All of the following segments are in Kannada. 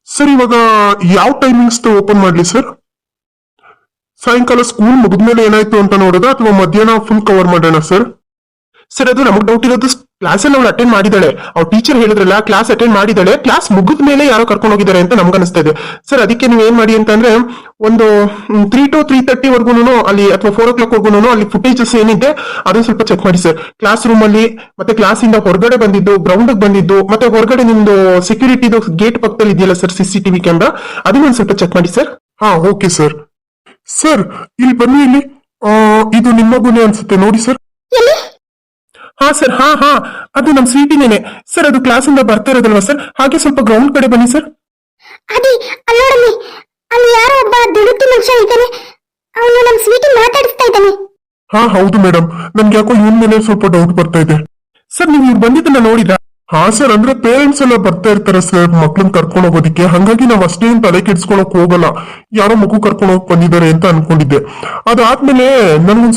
ಸರ್ ಇವಾಗ ಯಾವ ಟೈಮಿಂಗ್ಸ್ ಓಪನ್ ಮಾಡ್ಲಿ ಸರ್? ಸಾಯಂಕಾಲ ಸ್ಕೂಲ್ ಮುಗಿದ್ಮೇಲೆ ಏನಾಯ್ತು ಅಂತ ನೋಡೋದಾ ಅಥವಾ ಮಧ್ಯಾಹ್ನ ಫುಲ್ ಕವರ್ ಮಾಡೋಣ ಸರ್? ಸರ್ ಅದು ನಮಗ್ ಡೌಟ್ ಇರೋದು, ಕ್ಲಾಸ್ ಅಲ್ಲಿ ಅವಳು ಅಟೆಂಡ್ ಮಾಡಿದಾಳೆ, ಅವ್ರ ಟೀಚರ್ ಹೇಳಿದ್ರಲ್ಲ ಕ್ಲಾಸ್ ಅಟೆಂಡ್ ಮಾಡಿದಾಳೆ, ಕ್ಲಾಸ್ ಮುಗಿದ ಮೇಲೆ ಯಾರೋ ಕರ್ಕೊಂಡು ಹೋಗಿದ್ದಾರೆ ಅಂತ ನಮ್ಗನ್ನಿಸ್ತಾ ಇದೆ ಸರ್. ಅದಕ್ಕೆ ನೀವು ಏನ್ ಮಾಡಿ ಅಂತಂದ್ರೆ ಒಂದು 3 to 3:30 ವರ್ಗೂನು ಅಲ್ಲಿ ಅಥವಾ 4 o'clock ವರ್ಗೂನು ಅಲ್ಲಿ ಫುಟೇಜಸ್ ಏನಿದೆ ಅದನ್ನ ಸ್ವಲ್ಪ ಚೆಕ್ ಮಾಡಿ ಸರ್. ಕ್ಲಾಸ್ ರೂಮ್ ಅಲ್ಲಿ ಮತ್ತೆ ಕ್ಲಾಸ್ ಇಂದ ಹೊರಗಡೆ ಬಂದಿದ್ದು, ಗ್ರೌಂಡ್ ಬಂದಿದ್ದು, ಮತ್ತೆ ಹೊರಗಡೆ ನಿಮ್ದು ಸೆಕ್ಯೂರಿಟಿ ಗೇಟ್ ಪಕ್ಕದಲ್ಲಿ ಇದೆಯಲ್ಲ ಸರ್ CCTV ಕ್ಯಾಮ್ರಾ, ಅದನ್ನ ಒಂದ್ ಸ್ವಲ್ಪ ಚೆಕ್ ಮಾಡಿ ಸರ್. ಹಾ ಓಕೆ ಸರ್. ಸರ್ ಇಲ್ಲಿ ಬನ್ನಿ, ಇಲ್ಲಿ ಇದು ನಿಮ್ಮ ಗುಣೆ ಅನ್ಸುತ್ತೆ ನೋಡಿ ಸರ್. ಹಾ ಸರ್, ಹಾ ಅದು ನಮ್ ಸ್ವೀಟಿನೇನೆ ಸರ್. ಅದು ಕ್ಲಾಸ್ ಇಂದ ಬರ್ತಾ ಇರೋದಲ್ವಾ ಸರ್? ಹಾಗೆ ಸ್ವಲ್ಪ ಗ್ರೌಂಡ್ ಕಡೆ ಬನ್ನಿ ಸರ್. ಅದಿ ಅಲ್ಲೋಡಮ್ಮಿ, ಅಲ್ಲಿ ಯಾರೋ ಒಬ್ಬ ದುಡುಕಿ ಮನುಷ್ಯ ಇದ್ದಾನೆ, ಅವನು ನಮ್ ಸ್ವೀಟಿ ಮಾತಾಡಿಸ್ತಾ ಇದ್ದಾನೆ. ಹಾ ಹೌದು ಮೇಡಮ್, ನನ್ಗೆ ಯಾಕೋ ಇವನ್ ಮೇಲೆ ಸ್ವಲ್ಪ ಡೌಟ್ ಬರ್ತಾ ಇದೆ ಸರ್. ನೀವು ಇವ್ರು ಬಂದಿದ್ದನ್ನ ನೋಡಿದ್ರಾ? ಹಾ ಸರ್, ಅಂದ್ರೆ ಪೇರೆಂಟ್ಸ್ ಎಲ್ಲ ಬರ್ತಾ ಇರ್ತಾರೆ ಸರ್ ಮಕ್ಳನ್ನ ಕರ್ಕೊಂಡು ಹೋಗೋದಿಕ್ಕೆ, ಹಂಗಾಗಿ ನಾವ್ ಅಷ್ಟೇನ್ ತಲೆ ಕೆಡ್ಸ್ಕೊಳಕ್ ಹೋಗಲ್ಲ. ಯಾರೋ ಮಗು ಕರ್ಕೊಂಡು ಹೋಗಿ ಬಂದಿದ್ದಾರೆ ಅಂತ ಅನ್ಕೊಂಡಿದ್ದೆ. ಅದಾದ್ಮೇಲೆ ನನ್ಗೊಂದ್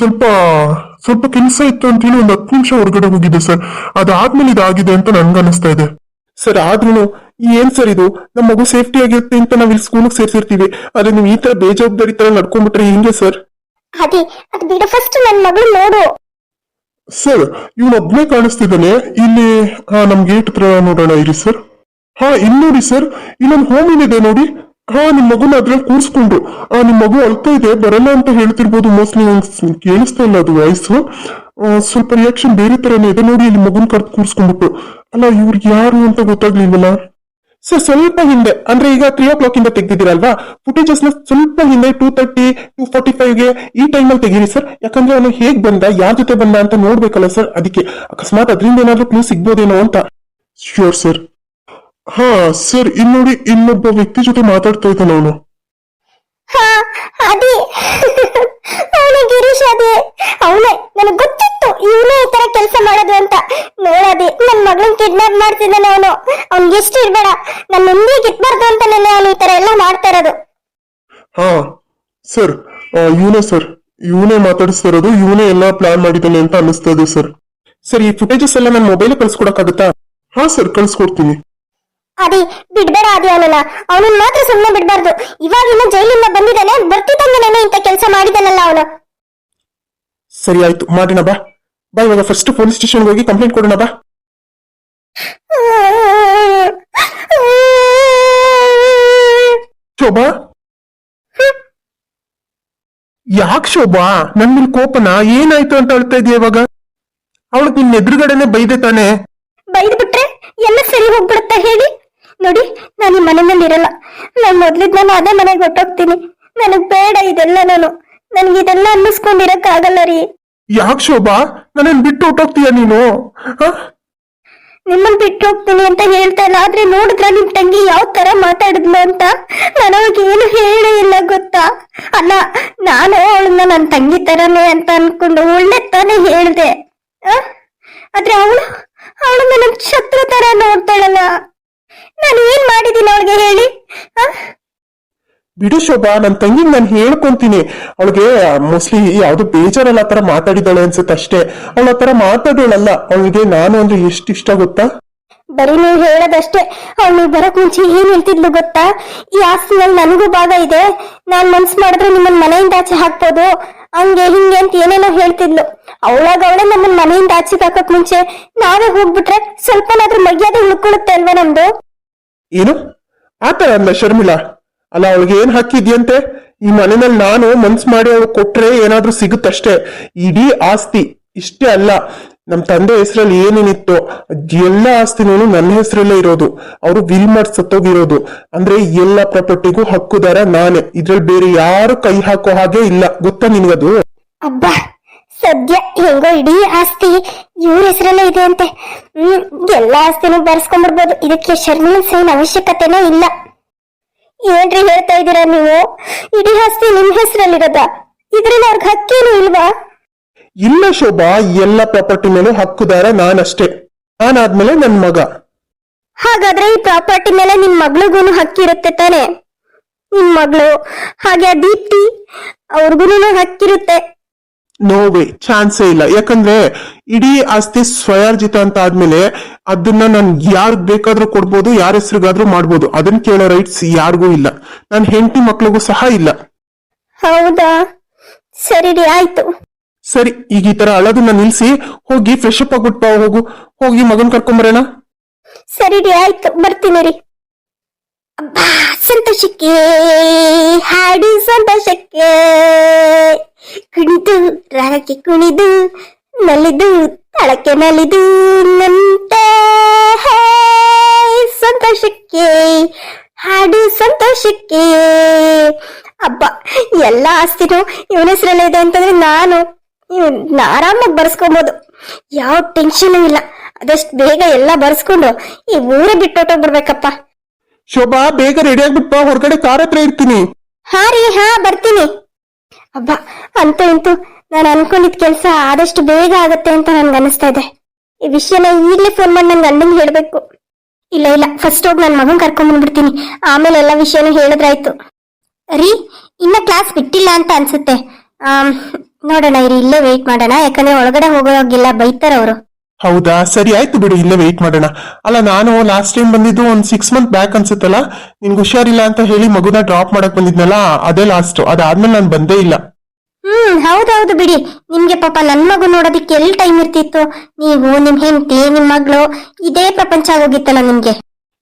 ಸ್ವಲ್ಪ ಕೆಲಸ ಇತ್ತು ಅಂತ ಹೇಳಿ ಒಂದ್ 10 ನಿಮಿಷ ಹೊರಗಡೆ ಹೋಗಿದ್ದೆ ಸರ್. ಅದಾದ್ಮೇಲೆ ಇದಾಗಿದೆ ಅಂತ ನನ್ಗನ್ನಿಸ್ತಾ ಇದೆ ಸರ್. ಆದ್ರೂ ಏನ್ ಸರ್ ಇದು, ನಮ್ಮ ಮಗು ಸೇಫ್ಟಿ ಆಗಿರುತ್ತೆ ಅಂತ ನಾವ್ ಇಲ್ಲಿ ಸ್ಕೂಲ್ಗೆ ಸೇರ್ಸಿರ್ತೀವಿ, ಆದ್ರೆ ನೀವು ಈ ತರ ಬೇಜವಾಬ್ದಾರಿ ತರ ನಡ್ಕೊಂಡ್ಬಿಟ್ರೆ ಹೆಂಗೆ ಸರ್? ಅದಿ ಅದು ಬಿಡು, ಫಸ್ಟ್ ನನ್ ಮಗಳು ನೋಡು. ಸರ್ ಇವನೊಬ್ನೇ ಕಾಣಿಸ್ತಿದ್ದಾನೆ ಇಲ್ಲಿ. ನಮ್ ಗೇಟ್ ಹತ್ರ ನೋಡೋಣ ಇರಿ ಸರ್. ಹಾ ಇಲ್ಲಿ ನೋಡಿ ಸರ್, ಇಲ್ಲೊಂದು ಹೋಮ್ ಏನಿದೆ ನೋಡಿ. ಹಾ ನಿಮ್ ಮಗುನ ಅದ್ರಲ್ಲಿ ಕೂರ್ಸ್ಕೊಂಡ್ರು. ನಿಮ್ ಮಗು ಅಳ್ತಾ ಇದೆ, ಬರಲ್ಲ ಅಂತ ಹೇಳ್ತಿರ್ಬೋದು ಮೋಸ್ಟ್ಲಿ, ಕೇಳಿಸ್ತಾ ಇಲ್ಲ ಅದು ವಾಯ್ಸ್. ಸ್ವಲ್ಪ ರಿಯಾಕ್ಷನ್ ಬೇರೆ ತರನೇ ಇದೆ ನೋಡಿ. ಇಲ್ಲಿ ಮಗುನ್ ಕರ್ದು ಕೂರ್ಸ್ಕೊಂಡ್ಬಿಟ್ಟು, ಅಲ್ಲ ಇವ್ರಿಗೆ ಯಾರು ಅಂತ ಗೊತ್ತಾಗ್ಲಿಲ್ವಲ್ಲ ಸರ್. ಸ್ವಲ್ಪ ಹಿಂದೆ ಅಂದ್ರೆ ಈಗ 3 o'clock ಇಂದ ತೆಗ್ದಿದ್ದೀರಲ್ವಾ ಫುಟೇಜಸ್ ನ, ಸ್ವಲ್ಪ ಹಿಂದೆ 2:30 2:45ಗೆ ಈ ಟೈಮ್ ಅಲ್ಲಿ ತೆಗೀರಿ ಸರ್. ಯಾಕಂದ್ರೆ ಅವನು ಹೇಗ್ ಬಂದ, ಯಾರ ಜೊತೆ ಬಂದ ಅಂತ ನೋಡ್ಬೇಕಲ್ಲ ಸರ್. ಅದಕ್ಕೆ ಅಕಸ್ಮಾತ್ ಅದರಿಂದ ಏನಾದ್ರೂ ಕ್ಲೂ ಸಿಗ್ಬೋದೇನೋ ಅಂತ. Sure sir. ಹಾ ಸರ್, ಇಲ್ಲಿ ನೋಡಿ, ಇನ್ನೊಬ್ಬ ವ್ಯಕ್ತಿ ಜೊತೆ ಮಾತಾಡ್ತಾ ಇದ್ದಾನೆ ಅವನು. ಹಾ ಅದಿ ಅವನು ಗಿರೀಶ್, ಅದೇ ಅವನೇ. ನನಗ್ ಗೊತ್ತಿತ್ತು ಇವನೇ ಈ ತರ ಕೆಲಸ ಮಾಡೋದು ಅಂತ. ನೋಡದಿ ನನ್ ಮಗಳನ್ ಕಿಡ್ನಾಪ್ ಮಾಡ್ತಿದ್ದಾನೆ ಅವನು. ಅವ್ನ್ಗೆ ಎಷ್ಟು ಇರ್ಬೇಡ, ನನ್ನ ಮುಂದೆ ಇಟ್ಬಾರ್ದು ಅಂತ ಅವನು ಈ ತರ ಎಲ್ಲ ಮಾಡ್ತಾ ಇರೋದು. ಹಾ ಸರ್, ಇವನೇ ಸರ್, ಇವನೇ ಮಾತಾಡಿಸ್ತಾ ಇರೋದು, ಇವನೇ ಎಲ್ಲ ಪ್ಲಾನ್ ಮಾಡಿದ್ದಾನೆ ಅಂತ ಅನಿಸ್ತಾ ಇದೆ ಸರ್. ಸರ್ ಈ ಫುಟೇಜಸ್ ಎಲ್ಲ ನನ್ನ ಮೊಬೈಲ್ ಕಳ್ಸ್ಕೊಡಕ್ಕಾಗುತ್ತಾ? ಹಾ ಸರ್, ಕಳ್ಸ್ಕೊಡ್ತೀನಿ. ಅದಿ ಬಿಡ್ಬೇಡ ಅದಿ ಅವನನ್ನ ಮಾತ್ರ ಸುಮ್ಮನೆ ಬಿಡ್ಬಾರ್ದು. ಇವಾಗ ಇನ್ನು ಜೈಲಿಂದ ಬಂದಿದ್ದಾನೆ, ಬರ್ತಿದ್ದಂಗೆ ಇಂತ ಕೆಲಸ ಮಾಡಿದಾನಲ್ಲ ಅವನು. ಸರಿ ಆಯ್ತು, ಮಾಡೋಣ ಬಾ. ಇವಾಗ ಫಸ್ಟ್ ಪೊಲೀಸ್ ಸ್ಟೇಷನ್ಗೆ ಹೋಗಿ ಕಂಪ್ಲೇಂಟ್ ಕೊಡೋಣ ಬಾ. ಶೋಭಾ, ಯಾಕೆ ಶೋಭಾ ನನ್ ಮೇಲೆ ಕೋಪನ? ಏನಾಯ್ತು ಅಂತ ಹೇಳ್ತಾ ಇದೀಯ ಇವಾಗ? ಅವಳು ನಿನ್ನ ಎದುರುಗಡೆನೆ ಬೈದೆ ತಾನೆ? ಬೈದ್ ಬಿಟ್ರೆ ಎಲ್ಲ ಸರಿ ಹೋಗ್ಬಿಡುತ್ತಾ ಹೇಳಿ? ನೋಡಿ, ನಾನು ಈ ಮನೆಯಲ್ಲಿ ಇರಲ್ಲ. ನಾನು ಮೊದ್ಲಿದ್ ನಾನು ಅದೇ ಮನೆಗೆ ಹೊಟ್ಟೋಗ್ತೀನಿ. ನನಗ್ ಬೇಡ ಇದೆಲ್ಲ. ನನ್ಗಿದೆಲ್ಲ ಅನ್ನಿಸ್ಕೊಂಡಿರಕ್ ಆಗಲ್ಲ ರೀ. ಯಾಕೆ ಶೋಭಾ, ನನ್ನನ್ನು ಬಿಟ್ಟು ಹೊಟ್ಟೋಗ್ತೀಯ ನೀನು? ನಿಮ್ಮನ್ ಬಿಟ್ಟು ಹೋಗ್ತೀನಿ ಅಂತ ಹೇಳ್ತಾ ಇಲ್ಲ, ಆದ್ರೆ ನೋಡಿದ್ರ ನಿಮ್ ತಂಗಿ ಯಾವ ತರ ಮಾತಾಡಿದ್ಲು ಅಂತ. ನಾನು ಅವಾಗ ಏನು ಹೇಳೇ ಇಲ್ಲ ಗೊತ್ತಾ? ಅಲ್ಲ, ನಾನು ಅವಳನ್ನ ನನ್ ತಂಗಿ ತರನೇ ಅಂತ ಅನ್ಕೊಂಡು ಒಳ್ಳೆ ತಾನೇ ಹೇಳ್ದೆ. ಆದ್ರೆ ಅವಳು ನನ್ನ ಶತ್ರು ತರ ನೋಡ್ತಾಳಲ್ಲ. ನಾನು ಏನ್ ಮಾಡಿದೀನಿ ಅವಳಿಗೆ ಹೇಳಿ? ಬಿಡು ಶೋಭಾ, ನನ್ ತಂಗಿಗೆ ನಾನು ಹೇಳ್ಕೊಂತೀನಿ. ಅವಳಿಗೆ ಮೋಸ್ಟ್ಲಿ ಯಾವ್ದು ಬೇಜಾರಲ್ಲ ತರ ಮಾತಾಡಿದಾಳೆ ಅನ್ಸುತ್ತೆ ಅಷ್ಟೇ. ಅವಳ ತರ ಮಾತಾಡೋಳಲ್ಲ. ಅವಳಿಗೆ ನಾನು ಅಂದ್ರೆ ಎಷ್ಟು ಇಷ್ಟ ಗೊತ್ತಾ? ಬರೀ ನೀವು ಹೇಳೋದಷ್ಟೇ. ಅವಳು ಬರಕ್ ಮುಂಚೆ ಏನ್ ಹೇಳ್ತಿದ್ಲು ಗೊತ್ತಾ? ಈ ಆಸ್ತಿನಲ್ಲಿ ನನಗೂ ಭಾಗ ಇದೆ, ನಾನ್ ಮನ್ಸ್ ಮಾಡಿದ್ರೆ ನಿಮ್ಮನ್ ಮನೆಯಿಂದ ಆಚೆ ಹಾಕ್ಬೋದು, ಹಂಗೆ ಹಿಂಗೆ ಅಂತ ಏನೇನೋ ಹೇಳ್ತಿದ್ಲು. ಅವಳೇ ನಮ್ಮನ್ ಮನೆಯಿಂದ ಆಚೆಗೆ ಹಾಕಕ್ ಮುಂಚೆ ನಾವೇ ಹೋಗ್ಬಿಟ್ರೆ ಸ್ವಲ್ಪನಾದ್ರೂ ಮರ್ಯಾದೆ ಉಳ್ಕೊಳ್ಳುತ್ತೆ ಅಲ್ವಾ ನಮ್ದು? ಏನು ಆತರ ಅಲ್ಲ ಶರ್ಮಿಳಾ? ಅಲ್ಲ, ಅವಳಿಗೆ ಏನ್ ಹಾಕಿದ್ಯಂತೆ? ಈ ಮನೆಯಲ್ಲಿ ನಾನು ಮನ್ಸ್ ಮಾಡಿ ಅವಳು ಕೊಟ್ರೆ ಏನಾದ್ರೂ ಸಿಗುತ್ತಷ್ಟೇ. ಇಡೀ ಆಸ್ತಿ ಇಷ್ಟೇ ಅಲ್ಲ, ನಮ್ ತಂದೆ ಹೆಸರಲ್ಲಿ ಏನೇನಿತ್ತು ಎಲ್ಲ ಆಸ್ತಿನೂ ನನ್ನ ಹೆಸರಲ್ಲೇ ಇರೋದು. ಅವರು ವಿಲ್ ಮಾಡಿ ಸತ್ತೋಗಿರೋದು. ಅಂದ್ರೆ ಎಲ್ಲ ಪ್ರಾಪರ್ಟಿಗೂ ಹಕ್ಕುದಾರ ನಾನೇ. ಇದ್ರಲ್ಲಿ ಬೇರೆ ಯಾರು ಕೈ ಹಾಕೋ ಹಾಗೆ ಇಲ್ಲ. ಗೊತ್ತಾ ನಿನ್ಗದು? ಅಬ್ಬಾ, ಸದ್ಯ ಹೆಂಗೋ ಇಡೀ ಆಸ್ತಿ ಇವ್ರ ಹೆಸರಲ್ಲೇ ಇದೆ ಅಂತೆ. ಎಲ್ಲಾ ಆಸ್ತಿನೂ ಬರ್ಸ್ಕೊಂಡ್ಬಿಡ್ಬೋದು. ಇದಕ್ಕೆ ಶರ್ಮಿಳನ್ ಸೈನ್ ಅವಶ್ಯಕತೆನೇ ಇಲ್ಲ. ಏನ್ರಿ ಹೇಳ್ತಾ ಇದ್ದೀರಾ ನೀವು? ಇಡೀ ಆಸ್ತಿ ನಿಮ್ ಹೆಸರಲ್ಲಿರೋದ? ಇದ್ರಲ್ಲಿ ಅವ್ರಿಗೆ ಹಕ್ಕೇನು ಇಲ್ವಾ? ಇಲ್ಲ ಶೋಭಾ, ಎಲ್ಲ ಪ್ರಾಪರ್ಟಿ ಮೇಲೂ ಹಕ್ಕುದಾರ ನಾನಷ್ಟೇ. ನಾನಾದ್ಮೇಲೆ ನನ್ ಮಗ. ಹಾಗಾದ್ರೆ ಈ ಪ್ರಾಪರ್ಟಿ ಮೇಲೆ ನಿಮ್ ಮಗಳಿಗೂನು ಹಕ್ಕಿರುತ್ತೆ ತಾನೆ? ನಿಮ್ ಮಗಳು ಹಾಗೆ ದೀಪ್ತಿ ಅವ್ರಿಗೂನು ಹಕ್ಕಿರುತ್ತೆ. ನೋ ವೇ, ಚಾನ್ಸೇ ಇಲ್ಲ. ಯಾಕಂದ್ರೆ ಇಡೀ ಆಸ್ತಿ ಸ್ವಯಾರ್ಜಿತ ಅಂತ ಆದ್ಮೇಲೆ ಅದನ್ನ ನಾನು ಯಾರಿಗ್ ಬೇಕಾದ್ರೂ ಕೊಡ್ಬೋದು, ಯಾರ ಹೆಸರಿಗಾದ್ರೂ ಮಾಡ್ಬೋದು. ಅದನ್ನ ಕೇಳೋ ರೈಟ್ಸ್ ಯಾರಿಗೂ ಇಲ್ಲ. ನನ್ನ ಹೆಂಡತಿ ಮಕ್ಳಿಗೂ ಸಹ ಇಲ್ಲ. ಹೌದಾ, ಸರಿ ರೀ, ಆಯ್ತು. ಸರಿ, ಈಗ ಈ ತರ ಅಳೋದನ್ನ ನಿಲ್ಸಿ ಹೋಗಿ ಫ್ರೆಶ್ ಅಪ್ ಆಗ್ಬಿಟ್ಟು ಬಾ, ಹೋಗು. ಹೋಗಿ ಮಗನ್ ಕರ್ಕೊಂಬರೋಣ. ಸರಿ ರೀ, ಆಯ್ತು, ಬರ್ತೀನಿ ರೀ. ಅಬ್ಬಾ, ಸಂತೋಷಕ್ಕೆ ಹಾಡು, ಸಂತೋಷಕ್ಕೆ ಕುಣಿದು ರಾಗಕ್ಕೆ ಕುಣಿದು ನಲಿದು ತಳಕ್ಕೆ ನಲಿದು ನಂತೆ ಸಂತೋಷಕ್ಕೆ ಹಾಡು, ಸಂತೋಷಕ್ಕೆ. ಅಬ್ಬಾ, ಎಲ್ಲ ಆಸ್ತಿನೂ ಇವನ ಹೆಸರಲ್ಲೇ ಇದೆ ಅಂತಂದ್ರೆ ನಾನು ಆರಾಮಾಗಿ ಬರ್ಸ್ಕೊಬೋದು. ಯಾವ ಟೆನ್ಷನ್ ಇಲ್ಲ. ಅದಷ್ಟು ಬೇಗ ಎಲ್ಲ ಬರ್ಸ್ಕೊಂಡು ಈ ಊರೇ ಬಿಟ್ಟೊಟ್ಟೋಗ್ಬಿಡ್ಬೇಕಪ್ಪ. ಶೋಭಾ, ಬೇಗ ರೆಡಿ ಆಗ್ಬಿಟ್ಟು ಹೊರಗಡೆ ಕಾರ್ ಹತ್ರ ಇರ್ತೀನಿ. ಹಾ ರೀ, ಹಾ, ಬರ್ತೀನಿ. ಅಬ್ಬಾ, ಅಂತೂ ಇಂತೂ ನಾನು ಅನ್ಕೊಂಡಿದ್ ಕೆಲ್ಸ ಆದಷ್ಟು ಬೇಗ ಆಗತ್ತೆ ಅಂತ ನನ್ಗೆ ಅನಿಸ್ತಾ ಇದೆ. ಈ ವಿಷಯನ ಈಗ್ಲೇ ಫೋನ್ ಮಾಡಿ ನನ್ ಗಂಡಂಗೆ ಹೇಳ್ಬೇಕು. ಇಲ್ಲ, ಫಸ್ಟ್ ಹೋಗಿ ನನ್ ಮಗನ್ ಕರ್ಕೊಂಡ್ ಬಂದ್ಬಿಡ್ತೀನಿ, ಆಮೇಲೆ ಎಲ್ಲ ವಿಷಯನೂ ಹೇಳಿದ್ರಾಯ್ತು. ರೀ, ಇನ್ನ ಕ್ಲಾಸ್ ಬಿಟ್ಟಿಲ್ಲ ಅಂತ ಅನ್ಸುತ್ತೆ. ನೋಡೋಣ ಇರಿ, ಇಲ್ಲೇ ವೆಯ್ಟ್ ಮಾಡೋಣ. ಯಾಕಂದ್ರೆ ಒಳಗಡೆ ಹೋಗೋಗಿಲ್ಲ, ಬೈತಾರ ಅವರು. ಹೌದಾ, ಸರಿ ಆಯ್ತು ಬಿಡು, ಇಲ್ಲೇ ವೆಯ್ಟ್ ಮಾಡೋಣ. ಅಲ್ಲ, ನಾನು ಲಾಸ್ಟ್ ಟೈಮ್ ಬಂದಿದ್ದು ಒಂದ್ 6 ಮಂತ್ ಬ್ಯಾಕ್ ಅನ್ಸುತ್ತಲ್ಲ. ನಿನ್ಗೆ ಹುಷಾರಿಲ್ಲ ಅಂತ ಹೇಳಿ ಮಗುನ ಡ್ರಾಪ್ ಮಾಡಕ್ ಬಂದಿದ್ನಲ್ಲ, ಅದೇ ಲಾಸ್ಟ್. ಅದಾದ್ಮೇಲೆ ನಾನು ಬಂದೇ ಇಲ್ಲ. ಹೌದೌದು ಬಿಡಿ. ನಿಮ್ಗೆ ಪಾಪ ನನ್ ಮಗು ನೋಡೋದಿಕ್ಕೆ ಎಲ್ಲಿ ಟೈಮ್ ಇರ್ತಿತ್ತು? ನೀವು, ನಿಮ್ ಹೆಂಡತಿ, ನಿಮ್ ಮಗಳು, ಇದೇ ಪ್ರಪಂಚ ಆಗೋಗಿತ್ತಲ್ಲ ನಿಮ್ಗೆ.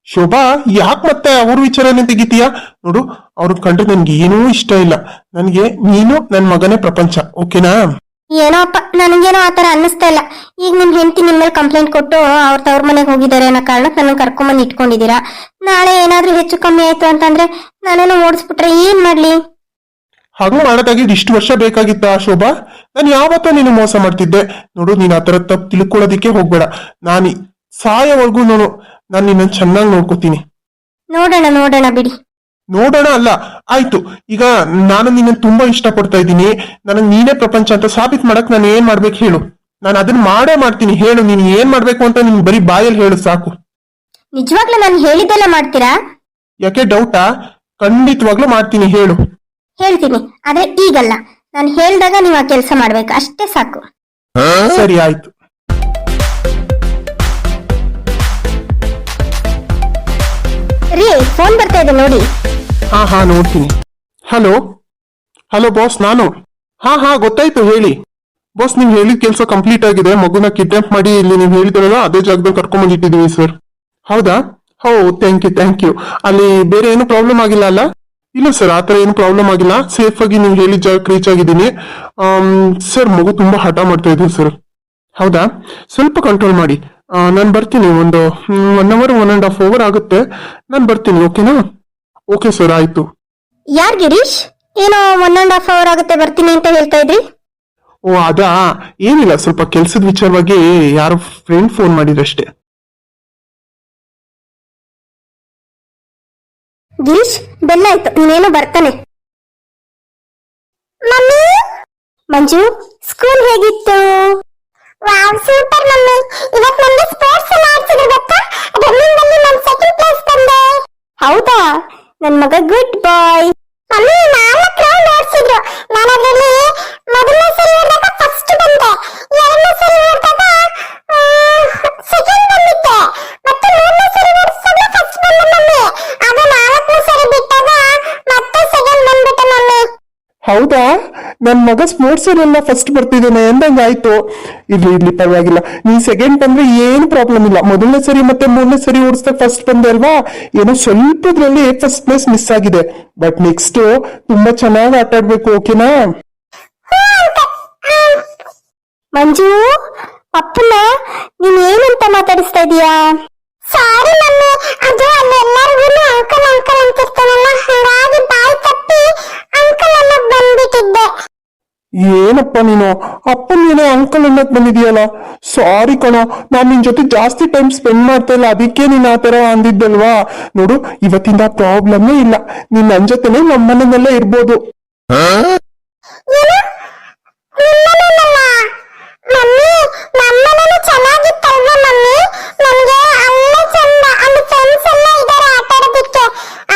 ಶೋಭಾ, ಯಾಕೆ ಮತ್ತೆ ಅವ್ರ ವಿಚಾರನೇ ತೆಗಿತೀಯಾ? ನೋಡು, ಅವ್ರ ಕಂಡ್ರೆ ನನ್ಗೆ ಏನೂ ಇಷ್ಟ ಇಲ್ಲ. ನನ್ಗೆ ನೀನು ನನ್ ಮಗನೇ ಪ್ರಪಂಚ, ಓಕೆನಾ? ಏನೋ ಅಪ್ಪ, ನನಗೇನೋ ಆತರ ಅನ್ನಿಸ್ತಾ ಇಲ್ಲ. ಈಗ ನಿಮ್ ಹೆಂಡತಿ ನಿಮ್ ಮೇಲೆ ಕಂಪ್ಲೇಂಟ್ ಕೊಟ್ಟು ಅವ್ರ ತವ್ರ ಮನೆಗೆ ಹೋಗಿದ್ದಾರೆ ಅನ್ನೋ ಕಾರಣಕ್ಕೆ ನನ್ನ ಕರ್ಕೊಂಬಂದು ಇಟ್ಕೊಂಡಿದೀರಾ. ನಾಳೆ ಏನಾದ್ರೂ ಹೆಚ್ಚು ಕಮ್ಮಿ ಆಯ್ತು ಅಂತಂದ್ರೆ ನಾನೇನೋ ಓಡಿಸ್ಬಿಟ್ರೆ ಏನ್ ಮಾಡ್ಲಿ? ಹಾಗೂ ಮಾಡೋದಾಗಿ ಇಷ್ಟು ವರ್ಷ ಬೇಕಾಗಿತ್ತ ಶೋಭಾ? ನಾನು ಯಾವತ್ತೂ ನೀನು ಮೋಸ ಮಾಡ್ತಿದ್ದೆ. ನೋಡು, ನೀನ್ ಆತರ ತಪ್ಪು ತಿಳ್ಕೊಳ್ಳೋದಿಕ್ಕೆ ಹೋಗ್ಬೇಡ. ನಾನು ಸಾಯವರೆಗೂ ನಾನು ನಿನ್ನ ಚೆನ್ನಾಗಿ ನೋಡ್ಕೋತೀನಿ. ನೋಡೋಣ ಬಿಡಿ. ನೋಡೋಣ ಅಲ್ಲ, ಆಯ್ತು. ಈಗ ನಾನು ನಿನ್ನ ತುಂಬಾ ಇಷ್ಟ ಪಡ್ತಾ ಇದ್ದೀನಿ. ನನಗ್ ನೀನೇ ಪ್ರಪಂಚ ಅಂತ ಸಾಬೀತ್ ಮಾಡಕ್ ನಾನು ಏನ್ ಮಾಡ್ಬೇಕು ಹೇಳು? ನಾನು ಅದನ್ನ ಮಾಡೇ ಮಾಡ್ತೀನಿ. ಹೇಳು, ನೀನ್ ಏನ್ ಮಾಡ್ಬೇಕು ಅಂತ ನಿನ್ ಬರೀ ಬಾಯಲ್ಲಿ ಹೇಳು ಸಾಕು. ನಿಜವಾಗ್ಲೂ ನಾನು ಹೇಳಿದ್ದೆಲ್ಲ ಮಾಡ್ತೀರಾ? ಯಾಕೆ ಡೌಟಾ? ಖಂಡಿತವಾಗ್ಲೂ ಮಾಡ್ತೀನಿ, ಹೇಳು. ಹೇಳ್ತೀನಿ, ಆದ್ರೆ ಈಗಲ್ಲ. ನಾನು ಹೇಳ್ದಾಗ ನೀವು ಆ ಕೆಲಸ ಮಾಡ್ಬೇಕು, ಅಷ್ಟೇ ಸಾಕು. ಸರಿ, ಆಯ್ತು. ರೀ, ಫೋನ್ ಬರ್ತಾ ಇದೆ ನೋಡಿ. ಹಾ, ನೋಡ್ತೀನಿ. ಹಲೋ ಬಾಸ್, ನಾನು. ಹಾ, ಗೊತ್ತಾಯ್ತು, ಹೇಳಿ. ಬಾಸ್, ನೀವ್ ಹೇಳಿದ ಕೆಲಸ ಕಂಪ್ಲೀಟ್ ಆಗಿದೆ. ಮಗುನ ಕಿಡ್ನಾಪ್ ಮಾಡಿ ಇಲ್ಲಿ ನೀವು ಹೇಳಿದ್ರಲ್ಲ ಅದೇ ಜಾಗದಲ್ಲಿ ಕರ್ಕೊಂಡ್ ಬಂದಿಟ್ಟಿದೀವಿ ಸರ್. ಹೌದಾ? Thank you. ಅಲ್ಲಿ ಬೇರೆ ಏನು ಪ್ರಾಬ್ಲಮ್ ಆಗಿಲ್ಲ ಅಲ್ಲ? ಇಲ್ಲ ಸರ್, ಆತರ ಏನು ಪ್ರಾಬ್ಲಮ್ ಆಗಿಲ್ಲ. ಸೇಫ್ ಆಗಿ ನೀವು ಹೇಳಿದ ಜಾಗಕ್ಕೆ ರೀಚ್ ಆಗಿದ್ದೀನಿ. ಸರ್, ಮಗು ತುಂಬಾ ಹಠ ಮಾಡ್ತಾ ಇದೆ ಸರ್. ಹೌದಾ? ಸ್ವಲ್ಪ ಕಂಟ್ರೋಲ್ ಮಾಡಿ. ನಾನು ಬರ್ತೀನಿ. ಒಂದು 1 ಅವರ್ 1.5 ಅವರ್ ಆಗುತ್ತೆ. ನಾನು ಬರ್ತೀನಿ, ಓಕೆನಾ? ಓಕೆ ಸರ್, ಆಯ್ತು. ಯಾರ್ ಗಿರೀಶ್? ಏನೋ 1.5 ಅವರ್ ಆಗುತ್ತೆ ಬರ್ತೀನಿ ಅಂತ ಹೇಳ್ತಾ ಇದ್ರಿ. ಓ, ಅದಾ? ಏನಿಲ್ಲ, ಸ್ವಲ್ಪ ಕೆಲ್ಸದ ವಿಚಾರವಾಗಿ ಯಾರೋ ಫ್ರೆಂಡ್ ಫೋನ್ ಮಾಡಿದ್ರಷ್ಟೇ. ಗಿರೀಶ್, ಬೆಲ್ಲಾಯ್ತು, ನೀನೇನೋ ಬರ್ತಾನೆ. ಮಂಜು, ಸ್ಕೂಲ್ ಹೇಗಿತ್ತು? Wow, super mummy. ಇವತ್ತು ನಮಗೆ ಸ್ಪೋರ್ಟ್ಸ್ ಎಲ್ಲ ಆಡ್ಸಿದ್ರು ಗೊತ್ತಾ? ರನ್ನಿಂಗ್ ಅಲ್ಲಿ ನಾನು ಸೆಕೆಂಡ್ ಪ್ಲೇಸ್ ಬಂದೆ. ಹೌದಾ? ನನ್ನ ಮಗ ಗುಡ್ ಬಾಯ್. ಮಮ್ಮಿ, 4 ರೌಂಡ್ ಓಡಿಸಿದ್ರು. ನಾನು ಅದರಲ್ಲಿ ಮೊದಲನೇ ಸರಿ ಓಡಿದಾಗ ಫಸ್ಟ್ ಬಂದೆ, ಎರಡನೇ ಸರಿ ಓಡಿದಾಗ ಸೆಕೆಂಡ್ ಬಂದಿದ್ದೆ, ಮತ್ತೆ ಮೂರನೇ ಸರಿ ಓಡಿಸಿದಾಗ ಫಸ್ಟ್ ಬಂದೆ ಮಮ್ಮಿ. ಅದು 4ನೇ ಸರಿ ಬಿಟ್ಟಾಗ ಮತ್ತೆ ಸೆಕೆಂಡ್ ಬಂದ್ಬಿಟ್ಟೆ ಮಮ್ಮಿ. ಹೌದಾ? ನನ್ ಮಗ ಸ್ಪೋರ್ಟ್ಸ್ ಅಲ್ಲೆಲ್ಲ ಫಸ್ಟ್ ಬರ್ತಿದ್ದಾನೆ ಅಂದಂಗಾಯ್ತು. ಇರ್ಲಿ, ಪರವಾಗಿಲ್ಲ. ನೀನ್ ಸೆಕೆಂಡ್ ಬಂದ್ರೆ ಏನು ಪ್ರಾಬ್ಲಮ್ ಇಲ್ಲ. ಮೊದಲನೇ ಸರಿ ಮತ್ತೆ 3ನೇ ಸರಿ ಓಡಿಸ್ದಾಗ ಫಸ್ಟ್ ಬಂದೆ ಅಲ್ವಾ? ಏನೋ ಸ್ವಲ್ಪದ್ರಲ್ಲಿ ಫಸ್ಟ್ ಪ್ಲೇಸ್ ಮಿಸ್ ಆಗಿದೆ. ಬಟ್ ನೆಕ್ಸ್ಟ್ ತುಂಬಾ ಚೆನ್ನಾಗಿ ಆಟ ಆಡ್ಬೇಕು, ಓಕೆನಾ? ಮಂಜು, ಅಪ್ಪನ ನೀನ್ ಏನಂತ ಮಾತಾಡಿಸ್ತಾ ಇದೀಯಾ? ಸಾರಿ ಮಮ್ಮಿ, ಅದು ಅಲ್ಲೆಲ್ಲರಿಗೂ ಅಂಕಲ್ ಅಂತಿರ್ತಾನಲ್ಲ, ಹಾಗಾಗಿ ಬಾಯಿ ತಪ್ಪಿ ಅಂಕಲ್ ಅನ್ನಕ್ ಬಂದ್ಬಿಟ್ಟಿದ್ದೆ. ಏನಪ್ಪ ನೀನು ಅಪ್ಪನೇನೋ ಅಂಕಲ್ ಅನ್ನಕ್ ಬಂದಿದೀಯಲ್ಲ? ಸಾರಿ ಕಣೋ, ನಾನ್ ನಿನ್ ಜೊತೆ ಜಾಸ್ತಿ ಟೈಮ್ ಸ್ಪೆಂಡ್ ಮಾಡ್ತಾ ಇಲ್ಲ, ಅದಕ್ಕೆ ನೀನ್ ಆತರ ಅಂದಿದ್ದಲ್ವಾ? ನೋಡು, ಇವತ್ತಿಂದ ಪ್ರಾಬ್ಲಮ್ಮೇ ಇಲ್ಲ. ನೀನ್ ನನ್ ಜೊತೆನೆ ನಮ್ಮನೆಯಲ್ಲೇ ಇರ್ಬೋದು. ಚೆನ್ನಾಗಿತ್ತಲ್ವಾ ಮಮ್ಮಿ? ನಮ್ಗೆ ಅಲ್ಲೇ ಚಂದ, ಅಲ್ಲಿ ಫ್ರೆಂಡ್ಸ್ ಎಲ್ಲ ಇದಾರೆ ಆಟ ಆಡೋದಕ್ಕೆ.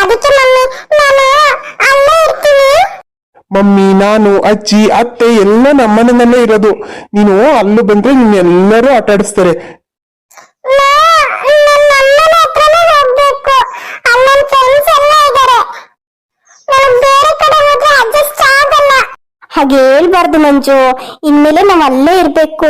ಅದಕ್ಕೆ ಮಮ್ಮಿ, ನಾನು ಅಲ್ಲೇ ಇರ್ತೀನಿ. ಮಮ್ಮಿ, ನಾನು, ಅಜ್ಜಿ, ಅತ್ತೆ ಎಲ್ಲ ನಮ್ಮನೆಯಲ್ಲೇ ಇರೋದು. ನೀನು ಅಲ್ಲೂ ಬಂದ್ರೆ ನಿನ್ನ ಎಲ್ಲರೂ ಆಟ ಆಡಿಸ್ತಾರೆ. ಹಾಗೆ ಹೇಳ್ಬಾರ್ದು ಮಂಜು, ಇನ್ಮೇಲೆ ನಾವ್ ಅಲ್ಲೇ ಇರ್ಬೇಕು.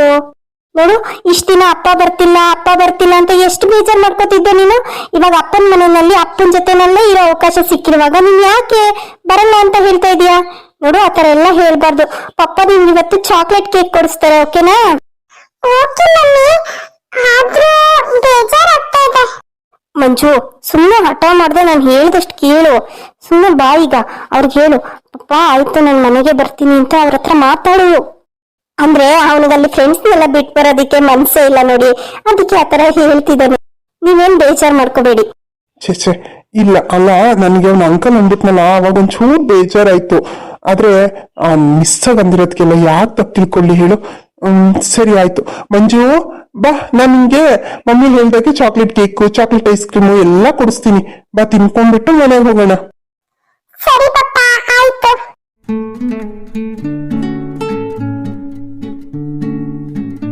ನೋಡು, ಇಷ್ಟ ದಿನ ಅಪ್ಪ ಬರ್ತಿಲ್ಲ ಅಂತ ಎಷ್ಟು ಬೇಜಾರ್ ಮಾಡ್ಕೋತಿದ್ದೆ ನೀನು. ಇವಾಗ ಅಪ್ಪನ ಮನೆಯಲ್ಲಿ ಅಪ್ಪನ ಜೊತೆನಲ್ಲೇ ಇರೋ ಅವಕಾಶ ಸಿಕ್ಕಿರುವಾಗ ನೀನ್ ಯಾಕೆ ಬರಲ್ಲ ಅಂತ ಹೇಳ್ತಾ ಇದೀಯಾ? ನೋಡು, ಆತರ ಎಲ್ಲ ಹೇಳ್ಬಾರ್ದು. ಪಪ್ಪ ನಿಮ್ಗೆ ಇವತ್ತು ಚಾಕ್ಲೇಟ್ ಕೇಕ್ ಕೊಡಿಸ್ತಾರೆ, ಓಕೆನಾ? ಮಂಜು, ಸುಮ್ಮನೆ ಹಠ ಮಾಡ್ದೆ, ನಾನು ಹೇಳ್ದಷ್ಟು ಕೇಳು. ಸುಮ್ಮನೆ ಬಾ ಈಗ ಅವ್ರಿಗೆ ಹೇಳು, ಪಪ್ಪ ಆಯ್ತು ನಾನು ಮನೆಗೆ ಬರ್ತೀನಿ ಅಂತ ಅವ್ರ ಹತ್ರ ಮಾತಾಡು. ಅಂದ್ರೆ ಅವನಿಗಲ್ಲಿ ಫ್ರೆಂಡ್ಸ್ನೆಲ್ಲ ಬಿಟ್ಟು ಬರೋದಿಕ್ಕೆ ಮನ್ಸೇ ಇಲ್ಲ ನೋಡಿ, ಅದಕ್ಕೆ ಆತರ ಹೇಳ್ತಿದ್ದಾನೆ. ನೀವೇನ್ ಬೇಜಾರ್ ಮಾಡ್ಕೋಬೇಡಿ. ಛೇ ಇಲ್ಲ, ಅಲ್ಲ, ನನ್ಗೆ ಅವ್ನ ಅಂಕಲ್ ಅಂದ್ಬಿಟ್ನಲ್ಲ, ಅವಾಗ ಒಂಚೂರು ಬೇಜಾರಾಯ್ತು. ಆದ್ರೆ ಮಿಸ್ ಆಗಿರೋದಕ್ಕೆಲ್ಲ ಯಾಕೆ ತಪ್ಪು ತಿಳ್ಕೊಳ್ಳಿ ಹೇಳು. ಸರಿ ಆಯ್ತು ಮಂಜು, ಬಾ, ನಾನು ನಿಂಗೆ ಮಮ್ಮಿ ಹೇಳ್ದಾಗೆ chocolate cake, chocolate ice cream ಎಲ್ಲ ಕೊಡಿಸ್ತೀನಿ. ಬಾ, ತಿನ್ಕೊಂಡ್ಬಿಟ್ಟು ಮನೆಗೆ ಹೋಗೋಣ. ಸರಿ ಪಪ್ಪ, ಆಯ್ತು.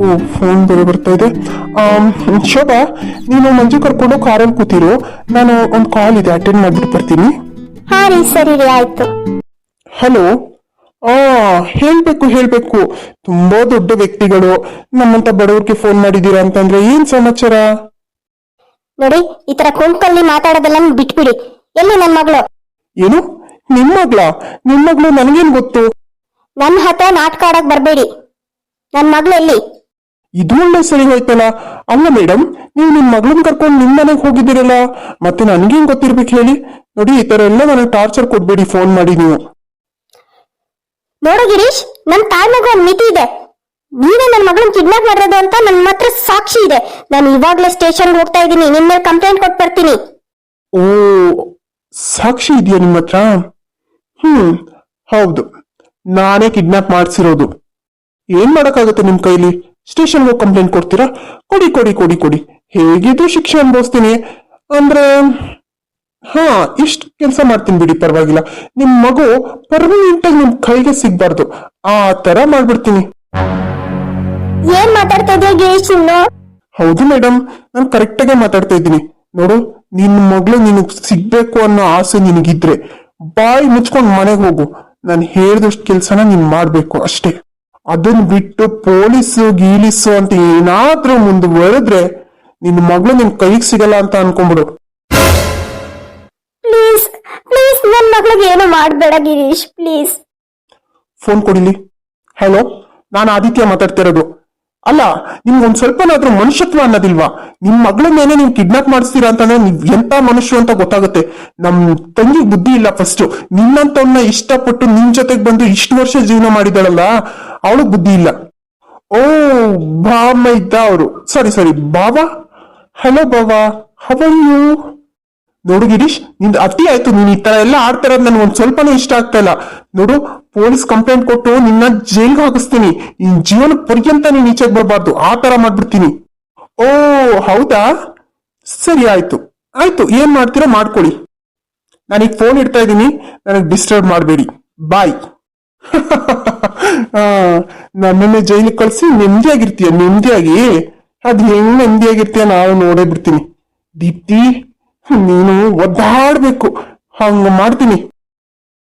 ಓ, ಫೋನ್ ಬೇರೆ ಬರ್ತಾ ಇದೆ. ಶೋಭಾ, ನೀನು ಮಂಜು ಕರ್ಕೊಂಡು ಕಾರಲ್ಲಿ ಕೂತಿರು, ನಾನು ಒಂದು ಕಾಲ್ ಇದೆ, ಅಟೆಂಡ್ ಮಾಡ್ಬಿಟ್ಟು ಬರ್ತೀನಿ. ಹಾ ರೀ, ಸರಿ ರೀ, ಆಯ್ತು. ಹಲೋ. ಹೇಳ್ಬೇಕು. ತುಂಬಾ ದೊಡ್ಡ ವ್ಯಕ್ತಿಗಳು ನಮ್ಮಂತ ಬಡವ್ರಿಗೆ ಫೋನ್ ಮಾಡಿದೀರಾ ಅಂತಂದ್ರೆ ಏನ್ ಸಮಾಚಾರ? ನೋಡಿ, ಈ ತರ ಕೊಂಕಲ್ಲಿ ಮಾತಾಡೋದೆಲ್ಲ ಬಿಟ್ಬಿಡಿ. ಎಲ್ಲಿ ನನ್ ಮಗಳು? ಏನು, ನಿಮ್ ಮಗಳು ನನಗೇನ್ ಗೊತ್ತು? ನನ್ ಹತ್ರ ನಾಟಕ ಆಡಕ್ ಬರ್ಬೇಡಿ. ನನ್ ಮಗಳು ಎಲ್ಲಿ? ಇದು ಒಳ್ಳೆ ಸರಿ ಹೋಯ್ತಲ್ಲ. ಅಲ್ಲ ಮೇಡಮ್, ನೀವು ನಿಮ್ ಮಗಳನ್ನ ಕರ್ಕೊಂಡು ನಿಮ್ ಮನೆಗೆ ಹೋಗಿದ್ದೀರಲ್ಲ, ಮತ್ತೆ ನನ್ಗೇನ್ ಗೊತ್ತಿರ್ಬೇಕು ಹೇಳಿ? ನೋಡಿ, ಈ ತರ ಎಲ್ಲ ನನಗೆ ಟಾರ್ಚರ್ ಕೊಡ್ಬೇಡಿ ಫೋನ್ ಮಾಡಿ ನೀವು. ನೋಡು ಗಿರೀಶ್, ನನ್ ತಾಯಿ ಮಗು ಒಂದ್ ಮಿತಿ ಇದೆ. ನೀವೇ ನನ್ ಮಗಳನ್ನ ಕಿಡ್ನಾಪ್ ಮಾಡಿರೋದು ಅಂತ ನನ್ನ ಮಾತ್ರ ಸಾಕ್ಷಿ ಇದೆ. ನಾನು ಇವಾಗ್ಲೇ ಸ್ಟೇಷನ್ಗೆ ಹೋಗ್ತಾ ಇದ್ದೀನಿ, ನಿಮ್ ಮೇಲೆ ಕಂಪ್ಲೇಂಟ್ ಕೊಟ್ಟು ಬರ್ತೀನಿ. ಓ, ಸಾಕ್ಷಿ ಇದೆಯಾ ನಿಮ್ಮ ಹತ್ರ? ಹೌದು, ನಾನೇ ಕಿಡ್ನಾಪ್ ಮಾಡಿಸಿರೋದು. ಏನ್ ಮಾಡಕ್ಕಾಗತ್ತೆ ನಿಮ್ ಕೈಲಿ? ಸ್ಟೇಷನ್ ಹೋಗಿ ಕಂಪ್ಲೇಂಟ್ ಕೊಡ್ತೀರಾ? ಕೊಡಿ. ಹೇಗಿದ್ರು ಶಿಕ್ಷೆ ಅನುಭವಿಸ್ತೀನಿ. ಅಂದ್ರೆ ಇಷ್ಟು ಕೆಲಸ ಮಾಡ್ತೀನಿ ಬಿಡಿ, ಪರವಾಗಿಲ್ಲ. ನಿಮ್ ಮಗು ಪರ್ಮನೆಂಟ್ ಆಗಿ ನಿಮ್ ಕೈಗೆ ಸಿಗ್ಬಾರ್ದು, ಆ ತರ ಮಾಡ್ಬಿಡ್ತೀನಿ. ಏನ್ ಮಾತಾಡ್ತಾ ಇದೀಯ ಗಿರೀಶ್? ಹೌದು ಮೇಡಮ್, ನಾನು ಕರೆಕ್ಟ್ ಆಗಿ ಮಾತಾಡ್ತಾ ಇದ್ದೀನಿ. ನೋಡು, ನಿನ್ ಮಗಳು ನಿನಗ್ ಸಿಗ್ಬೇಕು ಅನ್ನೋ ಆಸೆ ನಿನಗಿದ್ರೆ ಬಾಯಿ ಮುಚ್ಕೊಂಡ್ ಮನೆಗೆ ಹೋಗು. ನಾನು ಹೇಳ್ದಷ್ಟು ಕೆಲ್ಸನ ನೀನ್ ಮಾಡ್ಬೇಕು ಅಷ್ಟೇ. ಅದನ್ನ ಬಿಟ್ಟು ಪೊಲೀಸು ಗೀಲಿಸು ಅಂತ ಏನಾದ್ರೂ ಮುಂದುವರೆದ್ರೆ ನಿನ್ ಮಗಳು ನಿನ್ ಕೈಗೆ ಸಿಗಲ್ಲ ಅಂತ ಅನ್ಕೊಂಡ್ಬಿಡು. ಪ್ಲೀಸ್ ನನ್ ಮಗಳಿಗೆ ಏನು ಮಾಡ್ಬೇಡ ಗಿರೀಶ್, ಪ್ಲೀಸ್. ಫೋನ್ ಕೊಡಿಲಿ. ಹಲೋ, ನಾನು ಆದಿತ್ಯ ಮಾತಾಡ್ತಿರೋದು. ಅಲ್ಲ, ನಿಮ್ಗೊಂದ್ ಸ್ವಲ್ಪನಾದ್ರೂ ಮನುಷ್ಯತ್ವ ಅನ್ನೋದಿಲ್ವಾ? ನಿಮ್ ಮಗಳನ್ನೇನೆ ನೀವು ಕಿಡ್ನಾಪ್ ಮಾಡಿಸ್ತೀರಾ ಅಂತಂದ್ರೆ ನೀವ್ ಎಂತ ಮನುಷ್ಯ ಅಂತ ಗೊತ್ತಾಗುತ್ತೆ. ನಮ್ ತಂಗಿಗ್ ಬುದ್ಧಿ ಇಲ್ಲ. ಫಸ್ಟ್ ನಿನ್ನಂತವನ್ನ ಇಷ್ಟಪಟ್ಟು ನಿನ್ ಜೊತೆಗ್ ಬಂದು ಇಷ್ಟು ವರ್ಷ ಜೀವನ ಮಾಡಿದಾಳಲ್ಲ, ಅವಳು ಬುದ್ಧಿ ಇಲ್ಲ. ಓ, ಬಾಮ ಇದ್ದ ಅವರು. ಸರಿ, ಬಾಬಾ. ಹಲೋ ಬಾಬಾ, ಹೌ ಆರ್ ಯು? ನೋಡು ಗಿರೀಶ್, ನಿಂದು ಅತಿ ಆಯ್ತು. ನೀನ್ ಈ ತರ ಎಲ್ಲ ಆಡ್ತಿರೋದ್ ನನ್ಗೆ ಒಂದ್ ಸ್ವಲ್ಪನೂ ಇಷ್ಟ ಆಗ್ತಾ ಇಲ್ಲ. ನೋಡು, ಪೊಲೀಸ್ ಕಂಪ್ಲೇಂಟ್ ಕೊಟ್ಟು ನಿನ್ನ ಜೈಲ್ಗೆ ಹಾಕಿಸ್ತೀನಿ. ನಿನ್ ಜೀವನ ಪರ್ಯಂತ ನೀನ್ ಈಚೆಗೆ ಬರ್ಬಾರ್ದು, ಆ ತರ ಮಾಡ್ಬಿಡ್ತೀನಿ. ಓ, ಹೌದಾ? ಸರಿ, ಆಯ್ತು. ಏನ್ ಮಾಡ್ತೀರೋ ಮಾಡ್ಕೊಳ್ಳಿ. ನಾನೀಗ ಫೋನ್ ಇಡ್ತಾ ಇದ್ದೀನಿ, ನನಗೆ ಡಿಸ್ಟರ್ಬ್ ಮಾಡಬೇಡಿ. ಬಾಯ್. ನನ್ನನ್ನೇ ಜೈಲಿಗೆ ಕಳ್ಸಿ ನೆಮ್ಮದಿಯಾಗಿ ಅದ್ ಹೆಂಗ್ ನೆಮ್ಮದಿಯಾಗಿರ್ತೀಯ ನಾವು ನೋಡೇ ಬಿಡ್ತೀನಿ. ದೀಪ್ತಿ, ನೀನು ಒದ್ದಾಡ್ಬೇಕು, ಹಂಗ ಮಾಡ್ತೀನಿ.